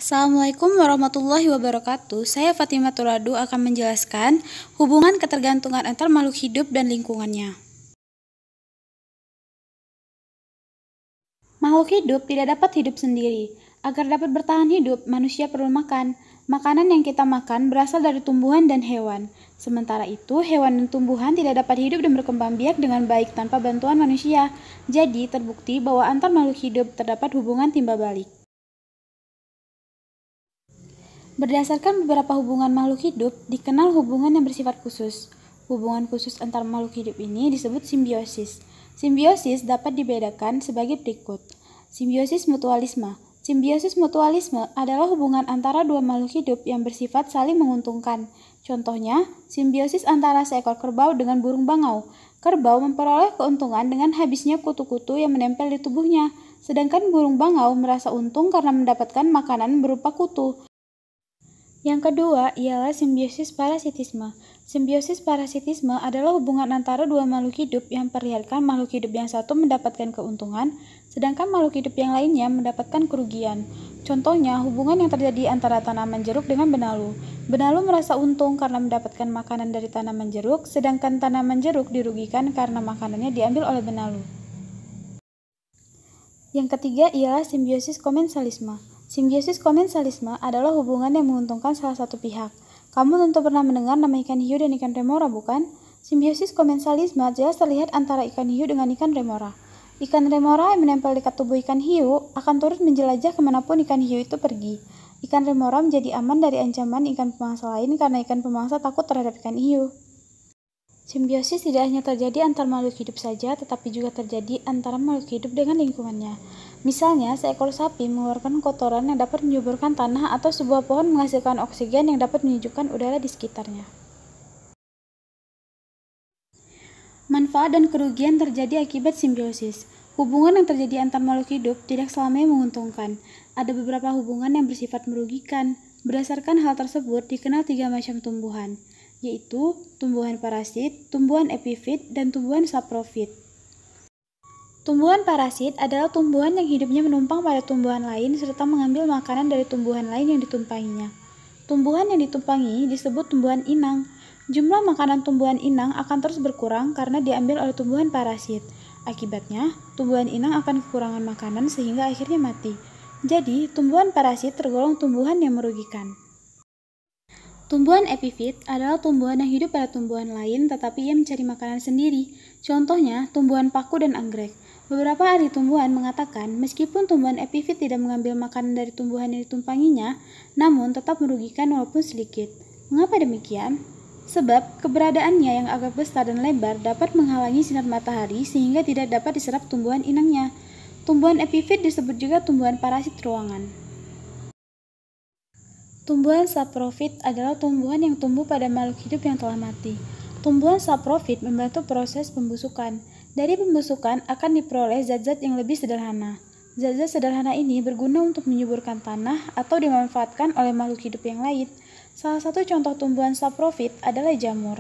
Assalamualaikum warahmatullahi wabarakatuh. Saya Fatimah Turadu akan menjelaskan hubungan ketergantungan antar makhluk hidup dan lingkungannya. Makhluk hidup tidak dapat hidup sendiri. Agar dapat bertahan hidup, manusia perlu makan. Makanan yang kita makan berasal dari tumbuhan dan hewan. Sementara itu, hewan dan tumbuhan tidak dapat hidup dan berkembang biak dengan baik tanpa bantuan manusia. Jadi, terbukti bahwa antar makhluk hidup terdapat hubungan timbal balik. Berdasarkan beberapa hubungan makhluk hidup, dikenal hubungan yang bersifat khusus. Hubungan khusus antar makhluk hidup ini disebut simbiosis. Simbiosis dapat dibedakan sebagai berikut. Simbiosis mutualisme. Simbiosis mutualisme adalah hubungan antara dua makhluk hidup yang bersifat saling menguntungkan. Contohnya, simbiosis antara seekor kerbau dengan burung bangau. Kerbau memperoleh keuntungan dengan habisnya kutu-kutu yang menempel di tubuhnya, sedangkan burung bangau merasa untung karena mendapatkan makanan berupa kutu. Yang kedua ialah simbiosis parasitisme. Simbiosis parasitisme adalah hubungan antara dua makhluk hidup yang memperlihatkan makhluk hidup yang satu mendapatkan keuntungan, sedangkan makhluk hidup yang lainnya mendapatkan kerugian. Contohnya, hubungan yang terjadi antara tanaman jeruk dengan benalu. Benalu merasa untung karena mendapatkan makanan dari tanaman jeruk, sedangkan tanaman jeruk dirugikan karena makanannya diambil oleh benalu. Yang ketiga ialah simbiosis komensalisme. Simbiosis komensalisme adalah hubungan yang menguntungkan salah satu pihak. Kamu tentu pernah mendengar nama ikan hiu dan ikan remora, bukan? Simbiosis komensalisme jelas terlihat antara ikan hiu dengan ikan remora. Ikan remora yang menempel dekat tubuh ikan hiu akan turut menjelajah kemanapun ikan hiu itu pergi. Ikan remora menjadi aman dari ancaman ikan pemangsa lain karena ikan pemangsa takut terhadap ikan hiu. Simbiosis tidak hanya terjadi antar makhluk hidup saja, tetapi juga terjadi antara makhluk hidup dengan lingkungannya. Misalnya, seekor sapi mengeluarkan kotoran yang dapat menyuburkan tanah atau sebuah pohon menghasilkan oksigen yang dapat menyejukkan udara di sekitarnya. Manfaat dan kerugian terjadi akibat simbiosis. Hubungan yang terjadi antar makhluk hidup tidak selamanya menguntungkan. Ada beberapa hubungan yang bersifat merugikan. Berdasarkan hal tersebut, dikenal 3 macam tumbuhan, yaitu tumbuhan parasit, tumbuhan epifit, dan tumbuhan saprofit. Tumbuhan parasit adalah tumbuhan yang hidupnya menumpang pada tumbuhan lain serta mengambil makanan dari tumbuhan lain yang ditumpanginya. Tumbuhan yang ditumpangi disebut tumbuhan inang. Jumlah makanan tumbuhan inang akan terus berkurang karena diambil oleh tumbuhan parasit. Akibatnya, tumbuhan inang akan kekurangan makanan sehingga akhirnya mati. Jadi, tumbuhan parasit tergolong tumbuhan yang merugikan. Tumbuhan epifit adalah tumbuhan yang hidup pada tumbuhan lain tetapi ia mencari makanan sendiri. Contohnya, tumbuhan paku dan anggrek. Beberapa ahli tumbuhan mengatakan meskipun tumbuhan epifit tidak mengambil makanan dari tumbuhan yang ditumpanginya, namun tetap merugikan walaupun sedikit. Mengapa demikian? Sebab keberadaannya yang agak besar dan lebar dapat menghalangi sinar matahari sehingga tidak dapat diserap tumbuhan inangnya. Tumbuhan epifit disebut juga tumbuhan parasit ruangan. Tumbuhan saprofit adalah tumbuhan yang tumbuh pada makhluk hidup yang telah mati. Tumbuhan saprofit membantu proses pembusukan. Dari pembusukan akan diperoleh zat-zat yang lebih sederhana. Zat-zat sederhana ini berguna untuk menyuburkan tanah atau dimanfaatkan oleh makhluk hidup yang lain. Salah satu contoh tumbuhan saprofit adalah jamur.